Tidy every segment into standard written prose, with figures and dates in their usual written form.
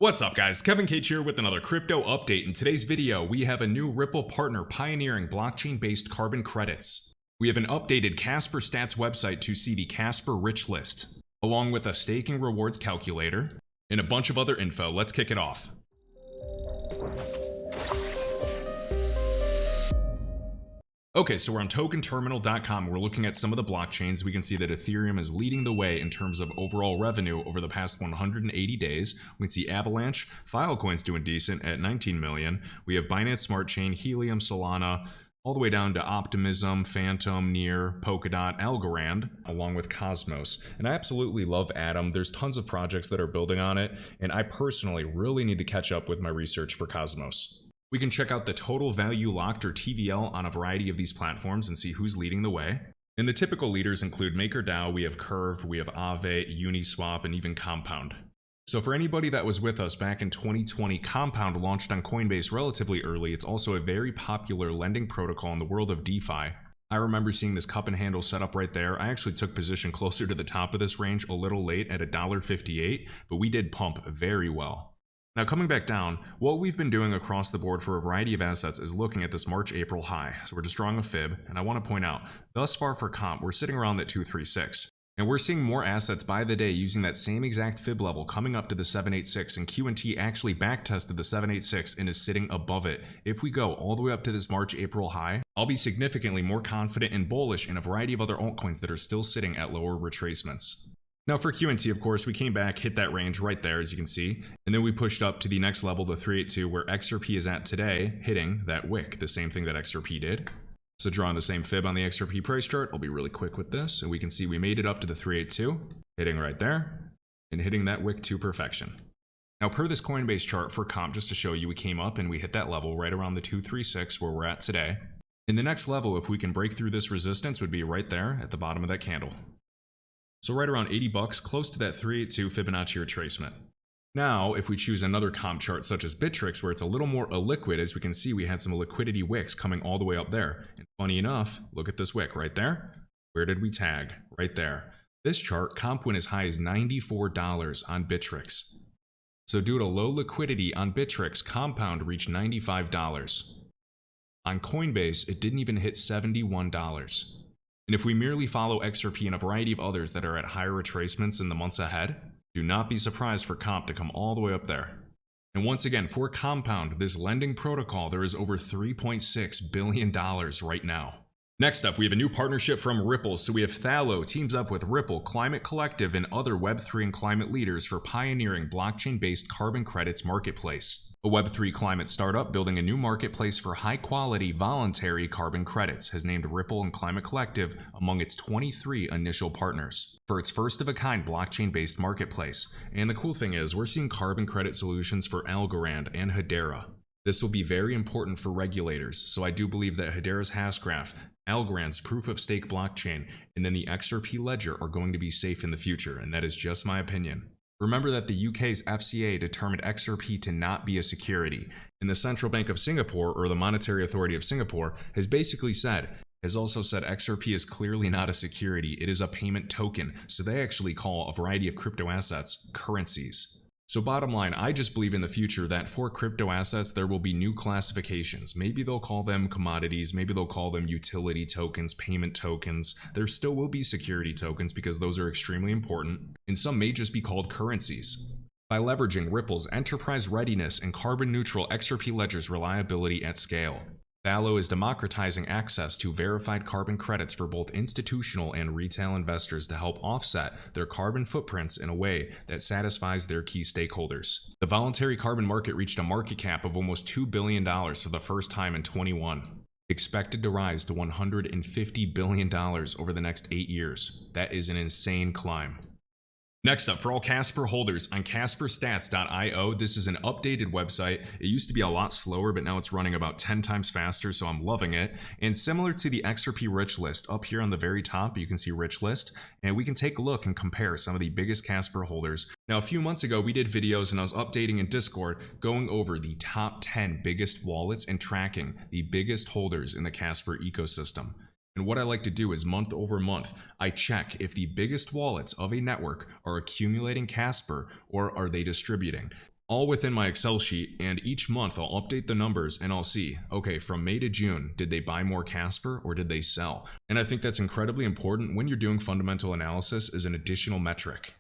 What's up guys, Kevin Cage here with another crypto update. In today's video, we have a new Ripple partner pioneering blockchain-based carbon credits. We have an updated Casper Stats website to see the Casper Rich List, along with a staking rewards calculator, and a bunch of other info. Let's kick it off. Okay, so we're on tokenterminal.com. We're looking at some of the blockchains. We can see that Ethereum is leading the way in terms of overall revenue over the past 180 days. We can see Avalanche, Filecoin's doing decent at 19 million. We have Binance Smart Chain, Helium, Solana, all the way down to Optimism, Phantom, Near, Polkadot, Algorand, along with Cosmos. And I absolutely love Atom. There's tons of projects that are building on it, and I personally really need to catch up with my research for Cosmos. We can check out the total value locked or TVL on a variety of these platforms and see who's leading the way. And the typical leaders include MakerDAO, we have Curve, we have Aave, Uniswap, and even Compound. So for anybody that was with us back in 2020, Compound launched on Coinbase relatively early. It's also a very popular lending protocol in the world of DeFi. I remember seeing this cup and handle set up right there. I actually took position closer to the top of this range a little late at $1.58, but we did pump very well. Now coming back down, what we've been doing across the board for a variety of assets is looking at this March-April high. So we're just drawing a fib, and I want to point out, thus far for comp, we're sitting around that 236. And we're seeing more assets by the day using that same exact fib level coming up to the 786, and Q&T actually backtested the 786 and is sitting above it. If we go all the way up to this March-April high, I'll be significantly more confident and bullish in a variety of other altcoins that are still sitting at lower retracements. Now for Q&T, of course, we came back, hit that range right there, as you can see, and then we pushed up to the next level, the 382, where XRP is at today, hitting that wick, the same thing that XRP did. So drawing the same fib on the XRP price chart, I'll be really quick with this, and we can see we made it up to the 382, hitting right there, and hitting that wick to perfection. Now per this Coinbase chart for comp, just to show you, we came up and we hit that level right around the 236 where we're at today. And the next level, if we can break through this resistance, would be right there at the bottom of that candle. So right around 80 bucks, close to that 382 Fibonacci retracement. Now, if we choose another comp chart such as Bittrex, where it's a little more illiquid, as we can see, we had some liquidity wicks coming all the way up there. And funny enough, look at this wick right there. Where did we tag? Right there. This chart, comp went as high as $94 on Bittrex. So due to low liquidity on Bittrex, Compound reached $95. On Coinbase, it didn't even hit $71. And if we merely follow XRP and a variety of others that are at higher retracements in the months ahead, do not be surprised for comp to come all the way up there. And once again, for Compound, this lending protocol, there is over $3.6 billion right now. Next up, we have a new partnership from Ripple. So we have Thallo teams up with Ripple, Climate Collective, and other Web3 and climate leaders for pioneering blockchain-based carbon credits marketplace. A Web3 climate startup building a new marketplace for high-quality voluntary carbon credits has named Ripple and Climate Collective among its 23 initial partners for its first-of-a-kind blockchain-based marketplace. And the cool thing is, we're seeing carbon credit solutions for Algorand and Hedera. This will be very important for regulators, so I do believe that Hedera's Hashgraph, Algorand's proof-of-stake blockchain, and then the XRP ledger are going to be safe in the future, and that is just my opinion. Remember that the UK's FCA determined XRP to not be a security, and the Central Bank of Singapore, or the Monetary Authority of Singapore, has also said XRP is clearly not a security, it is a payment token, so they actually call a variety of crypto assets currencies. So bottom line, I just believe in the future that for crypto assets, there will be new classifications. Maybe they'll call them commodities, maybe they'll call them utility tokens, payment tokens. There still will be security tokens because those are extremely important, and some may just be called currencies. By leveraging Ripple's enterprise readiness and carbon neutral XRP ledger's reliability at scale, Thallo is democratizing access to verified carbon credits for both institutional and retail investors to help offset their carbon footprints in a way that satisfies their key stakeholders. The voluntary carbon market reached a market cap of almost $2 billion for the first time in 21, expected to rise to $150 billion over the next 8 years. That is an insane climb. Next up, for all Casper holders on CasperStats.io, this is an updated website. It used to be a lot slower, but now it's running about 10 times faster, so I'm loving it. And similar to the XRP Rich List, up here on the very top, you can see Rich List, and we can take a look and compare some of the biggest Casper holders. Now, a few months ago, we did videos, and I was updating in Discord, going over the top 10 biggest wallets and tracking the biggest holders in the Casper ecosystem. And what I like to do is month over month, I check if the biggest wallets of a network are accumulating Casper or are they distributing. all within my Excel sheet, and each month I'll update the numbers and I'll see, okay, from May to June, did they buy more Casper or did they sell? And I think that's incredibly important when you're doing fundamental analysis as an additional metric.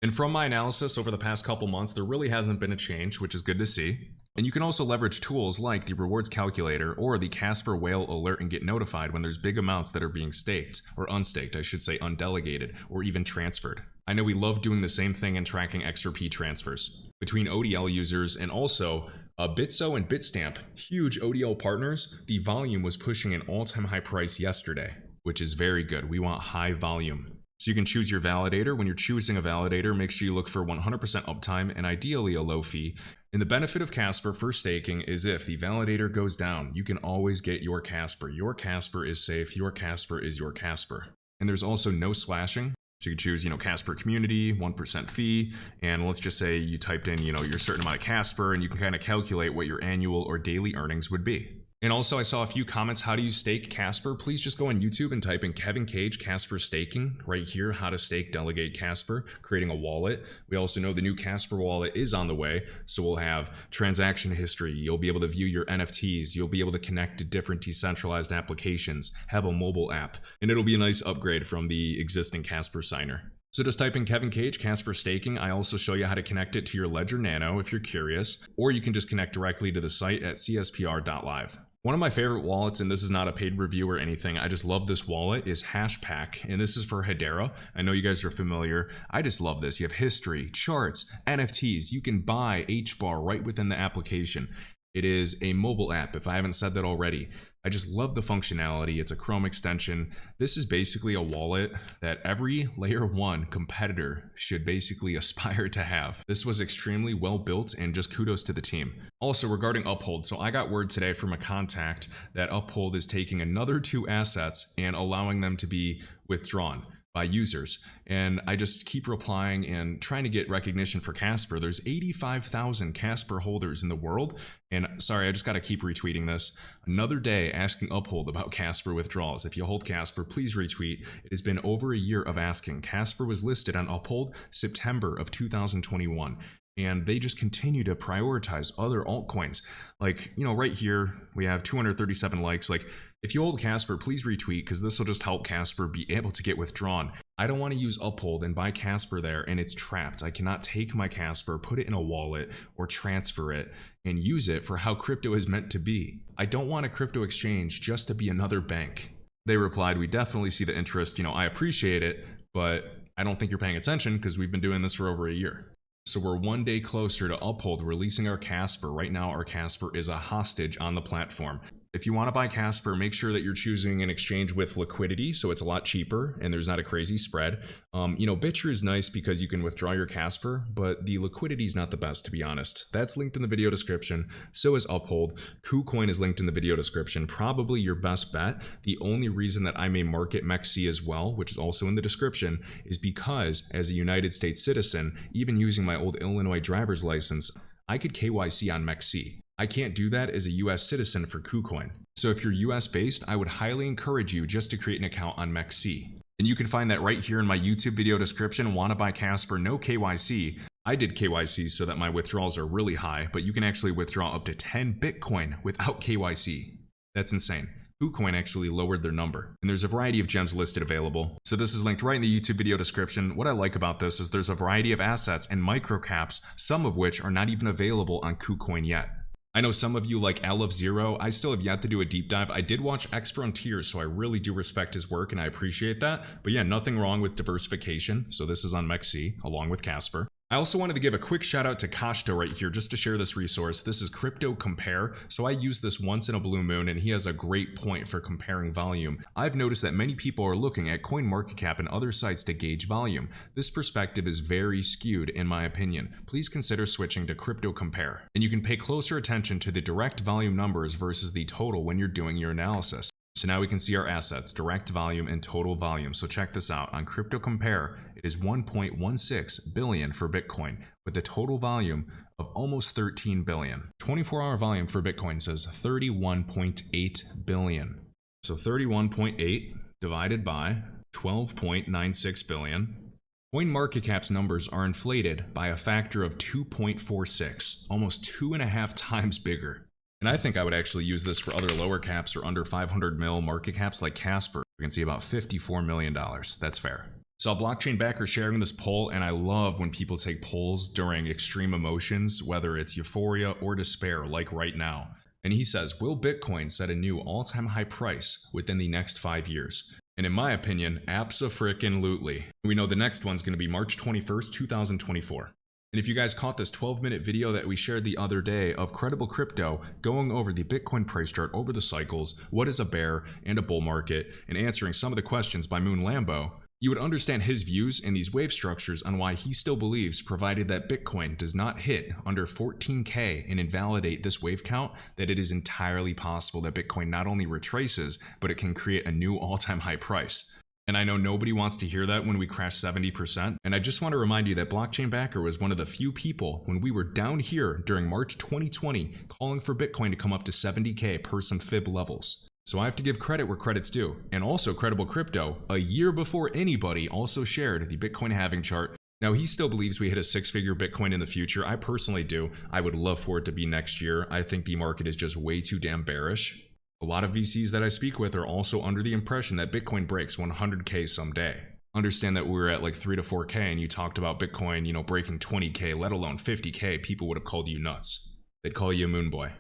And from my analysis over the past couple months, there really hasn't been a change, which is good to see. And you can also leverage tools like the rewards calculator or the Casper whale alert and get notified when there's big amounts that are being staked, or unstaked, I should say undelegated, or even transferred. I know we love doing the same thing and tracking XRP transfers between ODL users, and also Bitso and Bitstamp, huge ODL partners. The volume was pushing an all-time high price yesterday, which is very good. We want high volume. So you can choose your validator. When you're choosing a validator, make sure you look for 100% uptime and ideally a low fee. And the benefit of Casper for staking is if the validator goes down, you can always get your Casper. Your Casper is safe. Your Casper is your Casper. And there's also no slashing. So you choose, Casper community, 1% fee, and let's just say you typed in, your certain amount of Casper, and you can kind of calculate what your annual or daily earnings would be. And also I saw a few comments, how do you stake Casper? Please just go on YouTube and type in Kevin Cage Casper staking right here, how to stake delegate Casper, creating a wallet. We also know the new Casper wallet is on the way, so we'll have transaction history, you'll be able to view your NFTs, you'll be able to connect to different decentralized applications, have a mobile app, and it'll be a nice upgrade from the existing Casper signer. So just type in Kevin Cage, Casper staking. I also show you how to connect it to your Ledger Nano if you're curious, or you can just connect directly to the site at CSPR.live. One of my favorite wallets, and this is not a paid review or anything, I just love this wallet, is Hashpack, and this is for Hedera. I know you guys are familiar. I just love this. You have history, charts, NFTs. You can buy HBAR right within the application. It is a mobile app, if I haven't said that already. I just love the functionality. It's a Chrome extension. This is basically a wallet that every layer 1 competitor should basically aspire to have. This was extremely well built, and just kudos to the team. Also regarding Uphold, so I got word today from a contact that Uphold is taking another 2 assets and allowing them to be withdrawn by users, and I just keep replying and trying to get recognition for Casper. There's 85,000 Casper holders in the world, and sorry, I just got to keep retweeting this. Another day asking Uphold about Casper withdrawals. If you hold Casper, please retweet. It has been over a year of asking. Casper was listed on Uphold September of 2021. And they just continue to prioritize other altcoins. Like, right here, we have 237 likes. Like, if you hold Casper, please retweet, because this will just help Casper be able to get withdrawn. I don't want to use Uphold and buy Casper there, and it's trapped. I cannot take my Casper, put it in a wallet, or transfer it, and use it for how crypto is meant to be. I don't want a crypto exchange just to be another bank. They replied, we definitely see the interest. I appreciate it, but I don't think you're paying attention because we've been doing this for over a year. So we're one day closer to Uphold releasing our Casper. Right now, our Casper is a hostage on the platform. If you want to buy Casper, make sure that you're choosing an exchange with liquidity, so it's a lot cheaper and there's not a crazy spread. Bitrue is nice because you can withdraw your Casper, but the liquidity is not the best, to be honest. That's linked in the video description. So is Uphold. KuCoin is linked in the video description. Probably your best bet. The only reason that I may market MEXC as well, which is also in the description, is because as a United States citizen, even using my old Illinois driver's license, I could KYC on MEXC. I can't do that as a US citizen for KuCoin. So if you're US based, I would highly encourage you just to create an account on MEXC. And you can find that right here in my YouTube video description. Want to buy Casper, no KYC. I did KYC so that my withdrawals are really high, but you can actually withdraw up to 10 Bitcoin without KYC. That's insane. KuCoin actually lowered their number, and there's a variety of gems listed available. So this is linked right in the YouTube video description. What I like about this is there's a variety of assets and microcaps, some of which are not even available on KuCoin yet. I know some of you like L of Zero. I still have yet to do a deep dive. I did watch X Frontier, so I really do respect his work and I appreciate that. But yeah, nothing wrong with diversification. So this is on MEXC along with Casper. I also wanted to give a quick shout out to Kashto right here just to share this resource. This is Crypto Compare. So I use this once in a blue moon, and he has a great point for comparing volume. I've noticed that many people are looking at CoinMarketCap and other sites to gauge volume. This perspective is very skewed in my opinion. Please consider switching to Crypto Compare, and you can pay closer attention to the direct volume numbers versus the total when you're doing your analysis. So now we can see our assets, direct volume and total volume. So check this out. On Crypto Compare, it is 1.16 billion for Bitcoin with a total volume of almost 13 billion. 24-hour volume for Bitcoin says 31.8 billion. So 31.8 divided by 12.96 billion. CoinMarketCap's numbers are inflated by a factor of 2.46, almost 2.5 times bigger. And I think I would actually use this for other lower caps or under 500 mil market caps like Casper. You can see about $54 million. That's fair. Saw blockchain backer sharing this poll, and I love when people take polls during extreme emotions, whether it's euphoria or despair, like right now. And he says, will Bitcoin set a new all-time high price within the next 5 years? And in my opinion, abso-frickin-lutely. We know the next one's going to be March 21st, 2024. And if you guys caught this 12-minute video that we shared the other day of Credible Crypto going over the Bitcoin price chart over the cycles, what is a bear and a bull market, and answering some of the questions by Moon Lambo, you would understand his views in these wave structures on why he still believes, provided that Bitcoin does not hit under 14K and invalidate this wave count, that it is entirely possible that Bitcoin not only retraces, but it can create a new all-time high price. And I know nobody wants to hear that when we crash 70%. And I just want to remind you that Blockchain Backer was one of the few people when we were down here during March 2020 calling for Bitcoin to come up to 70K per some fib levels. So I have to give credit where credit's due. And also Credible Crypto, a year before anybody, also shared the Bitcoin halving chart. Now he still believes we hit a 6-figure Bitcoin in the future. I personally do. I would love for it to be next year. I think the market is just way too damn bearish. A lot of VCs that I speak with are also under the impression that Bitcoin breaks 100K someday. Understand that we're at like 3 to 4K and you talked about Bitcoin, breaking 20K, let alone 50K, people would have called you nuts. They'd call you a moon boy.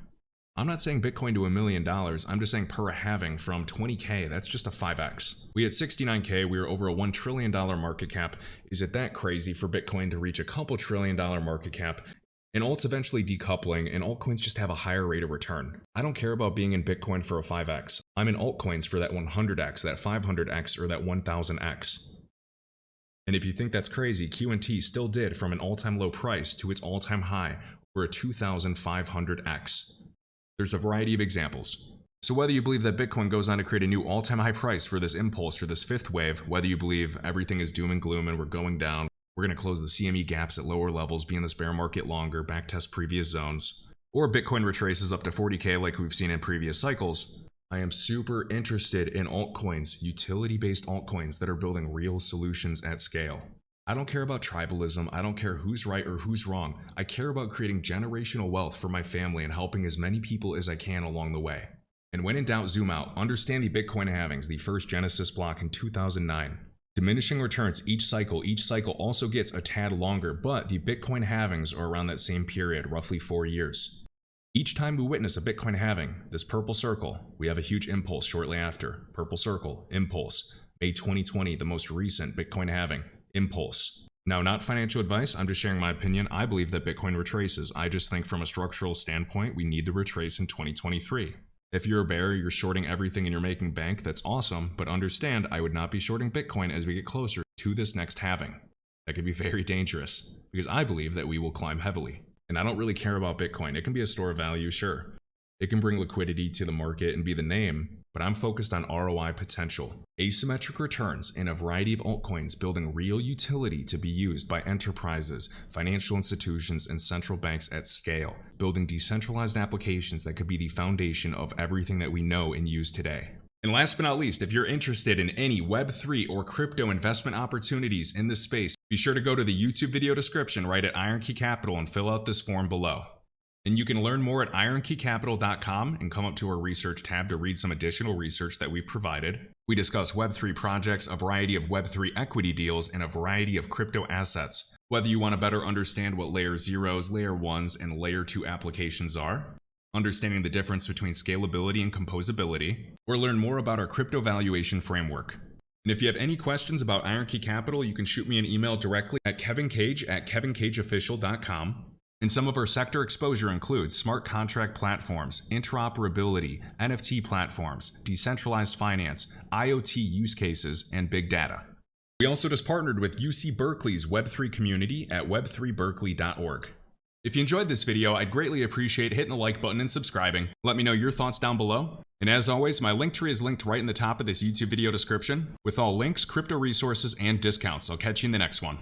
I'm not saying Bitcoin to $1 million, I'm just saying per halving from 20K, that's just a 5x. We had 69K, we were over a $1 trillion market cap. Is it that crazy for Bitcoin to reach a couple $1 trillion market cap? And alts eventually decoupling, and altcoins just have a higher rate of return. I don't care about being in Bitcoin for a 5x. I'm in altcoins for that 100x, that 500x, or that 1000x. And if you think that's crazy, Q&T still did from an all-time low price to its all-time high for a 2500x. There's a variety of examples. So whether you believe that Bitcoin goes on to create a new all-time high price for this impulse or this fifth wave, whether you believe everything is doom and gloom and we're going down, we're going to close the CME gaps at lower levels, be in this bear market longer, backtest previous zones, or Bitcoin retraces up to 40K like we've seen in previous cycles, I am super interested in altcoins, utility-based altcoins that are building real solutions at scale. I don't care about tribalism, I don't care who's right or who's wrong. I care about creating generational wealth for my family and helping as many people as I can along the way. And when in doubt, zoom out. Understand the Bitcoin halvings, the first Genesis block in 2009. Diminishing returns each cycle also gets a tad longer, but the Bitcoin halvings are around that same period, roughly 4 years. Each time we witness a Bitcoin halving, this purple circle, we have a huge impulse shortly after. Purple circle, impulse. May 2020, the most recent Bitcoin halving, impulse. Now, not financial advice, I'm just sharing my opinion. I believe that Bitcoin retraces. I just think from a structural standpoint, we need to retrace in 2023. If you're a bear, you're shorting everything and you're making bank, that's awesome, but understand I would not be shorting Bitcoin as we get closer to this next halving. That could be very dangerous, because I believe that we will climb heavily. And I don't really care about Bitcoin. It can be a store of value, sure. It can bring liquidity to the market and be the name, but I'm focused on ROI potential. Asymmetric returns in a variety of altcoins building real utility to be used by enterprises, financial institutions, and central banks at scale, building decentralized applications that could be the foundation of everything that we know and use today. And last but not least, if you're interested in any Web3 or crypto investment opportunities in this space, be sure to go to the YouTube video description right at IronKeyCapital and fill out this form below. And you can learn more at ironkeycapital.com and come up to our research tab to read some additional research that we've provided. We discuss Web3 projects, a variety of Web3 equity deals, and a variety of crypto assets. Whether you want to better understand what layer 0s, layer 1s, and layer 2 applications are, understanding the difference between scalability and composability, or learn more about our crypto valuation framework. And if you have any questions about IronKey Capital, you can shoot me an email directly at kevincage@kevincageofficial.com. And some of our sector exposure includes smart contract platforms, interoperability, NFT platforms, decentralized finance, IoT use cases, and big data. We also just partnered with UC Berkeley's Web3 community at web3berkeley.org. If you enjoyed this video, I'd greatly appreciate hitting the like button and subscribing. Let me know your thoughts down below. And as always, my link tree is linked right in the top of this YouTube video description with all links, crypto resources, and discounts. I'll catch you in the next one.